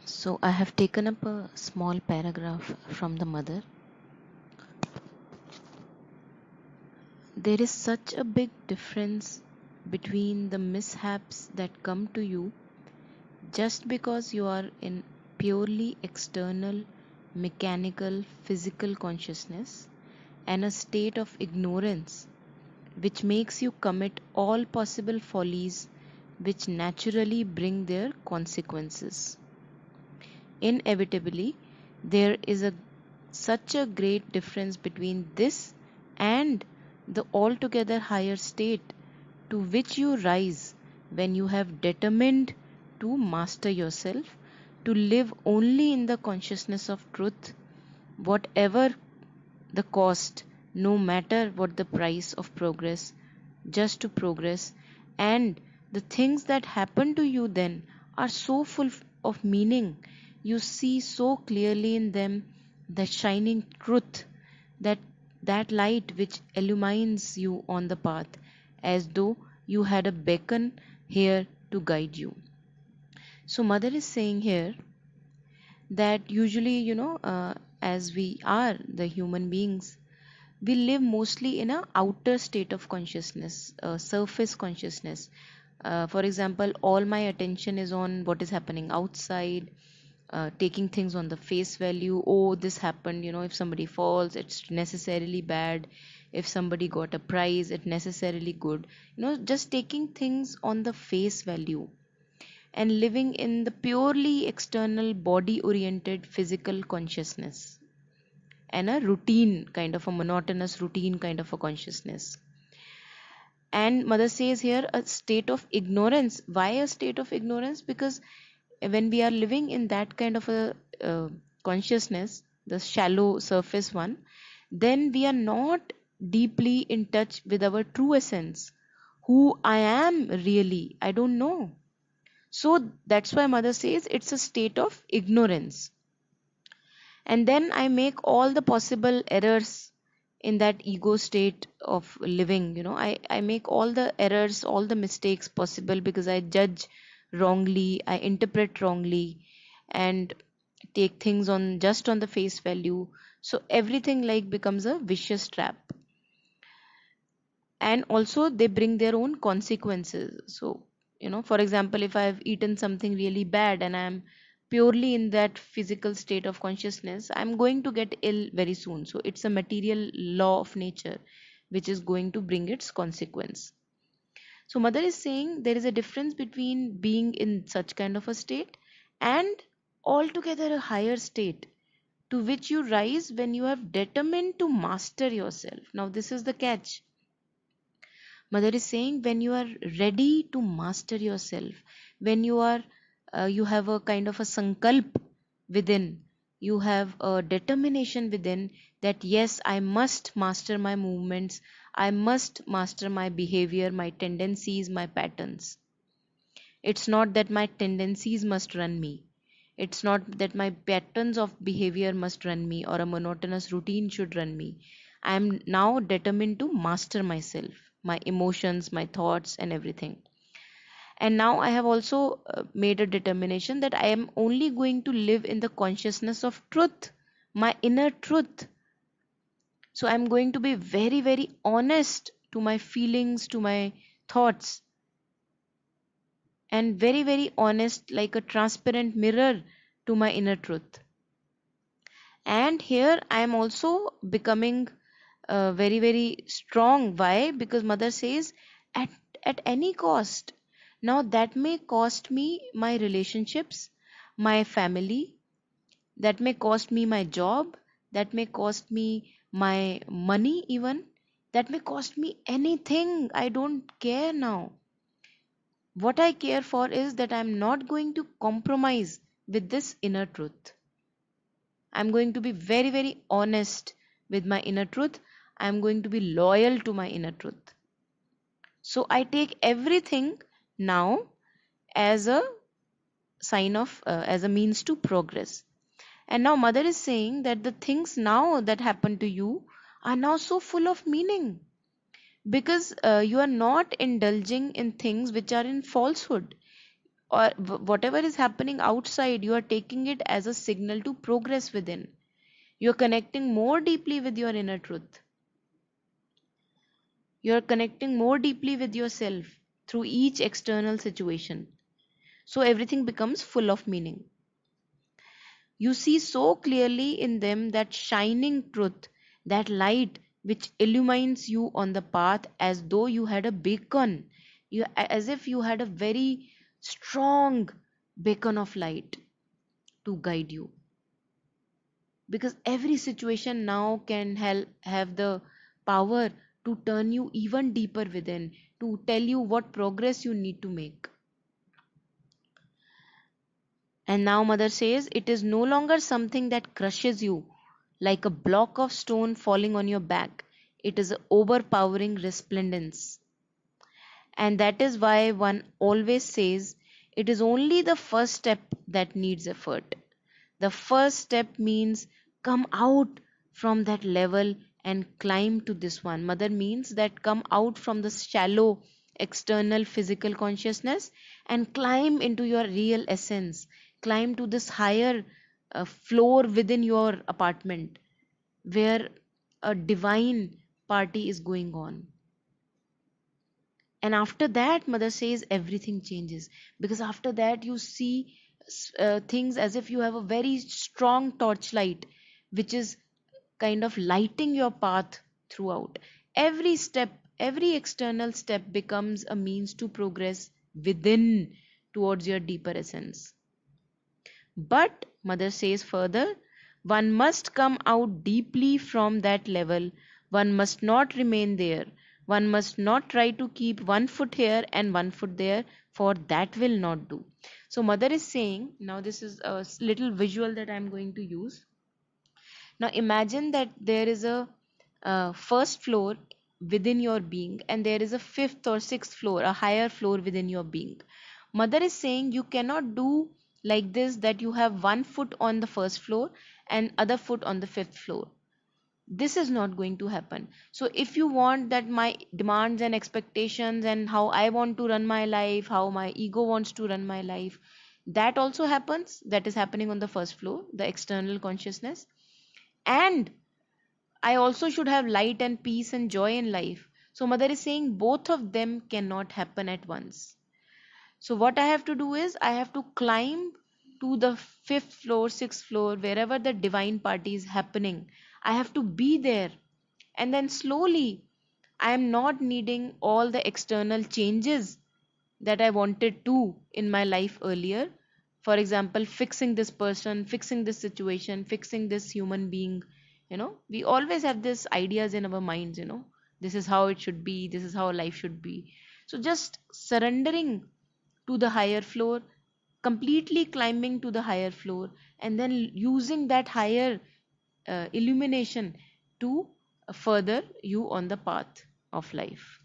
So I have taken up a small paragraph from the mother. There is such a big difference between the mishaps that come to you just because you are in purely external, mechanical, physical consciousness and a state of ignorance which makes you commit all possible follies which naturally bring their consequences. Inevitably, there is such a great difference between this and the altogether higher state to which you rise when you have determined to master yourself, to live only in the consciousness of truth, whatever the cost, no matter what the price of progress, just to progress. And the things that happen to you then are so full of meaning. You see so clearly in them the shining truth, that that light which illumines you on the path, as though you had a beacon here to guide you. So mother is saying here that usually, as we are the human beings, we live mostly in a outer state of consciousness, surface consciousness. For example, all my attention is on what is happening outside, taking things on the face value. Oh, this happened, if somebody falls, it's necessarily bad. If somebody got a prize, it's necessarily good. Just taking things on the face value and living in the purely external body oriented physical consciousness and a routine kind of a monotonous routine kind of a consciousness. And mother says here a state of ignorance. Why a state of ignorance? Because when we are living in that kind of a consciousness, the shallow surface one, then we are not deeply in touch with our true essence, who I am really. I don't know. So that's why mother says it's a state of ignorance. And then I make all the possible errors in that ego state of living. I make all the errors, all the mistakes possible, because I judge wrongly, I interpret wrongly, and take things on just on the face value. So everything like becomes a vicious trap, and also they bring their own consequences. So for example, if I've eaten something really bad and I'm purely in that physical state of consciousness, I'm going to get ill very soon. So it's a material law of nature which is going to bring its consequence. So mother is saying there is a difference between being in such kind of a state and altogether a higher state to which you rise when you have determined to master yourself. Now this is the catch. Mother is saying when you are ready to master yourself, when you have a kind of a sankalp within, you have a determination within that yes, I must master my movements, I must master my behavior, my tendencies, my patterns. It's not that my tendencies must run me. It's not that my patterns of behavior must run me or a monotonous routine should run me. I am now determined to master myself, my emotions, my thoughts, and everything. And now I have also made a determination that I am only going to live in the consciousness of truth, my inner truth. So I'm going to be very, very honest to my feelings, to my thoughts, and very, very honest, like a transparent mirror to my inner truth. And here I am also becoming very, very strong. Why? Because mother says at any cost. Now that may cost me my relationships, my family, that may cost me my job, that may cost me my money, even that may cost me anything. I don't care now. What I care for is that I'm not going to compromise with this inner truth. I'm going to be very, very honest with my inner truth. I'm going to be loyal to my inner truth. So I take everything now as a sign of, as a means to progress. And now mother is saying that the things now that happen to you are now so full of meaning, because you are not indulging in things which are in falsehood. or whatever is happening outside, you are taking it as a signal to progress within. You're connecting more deeply with your inner truth. You're connecting more deeply with yourself through each external situation. So everything becomes full of meaning. You see so clearly in them that shining truth, that light which illumines you on the path as though you had a beacon, as if you had a very strong beacon of light to guide you. Because every situation now can have the power to turn you even deeper within, to tell you what progress you need to make. And now Mother says it is no longer something that crushes you like a block of stone falling on your back. It is an overpowering resplendence. And that is why one always says it is only the first step that needs effort. The first step means come out from that level and climb to this one. Mother means that come out from the shallow external physical consciousness and climb into your real essence. Climb to this higher floor within your apartment where a divine party is going on. And after that, Mother says everything changes, because after that you see things as if you have a very strong torchlight which is kind of lighting your path throughout. Every step, every external step becomes a means to progress within towards your deeper essence. But Mother says further, one must come out deeply from that level. One must not remain there. One must not try to keep one foot here and one foot there, for that will not do. So, Mother is saying, now this is a little visual that I'm going to use. Now, imagine that there is a first floor within your being, and there is a fifth or sixth floor, a higher floor within your being. Mother is saying you cannot do like this, that you have one foot on the first floor and other foot on the fifth floor. This is not going to happen. So if you want that my demands and expectations and how I want to run my life, how my ego wants to run my life, that also happens. That is happening on the first floor, the external consciousness. And I also should have light and peace and joy in life. So Mother is saying both of them cannot happen at once. So what I have to do is I have to climb to the fifth floor, sixth floor, wherever the divine party is happening. I have to be there. And then slowly, I am not needing all the external changes that I wanted to in my life earlier. For example, fixing this person, fixing this situation, fixing this human being. We always have these ideas in our minds, this is how it should be, this is how life should be. So just surrendering to the higher floor, completely climbing to the higher floor, and then using that higher illumination to further you on the path of life.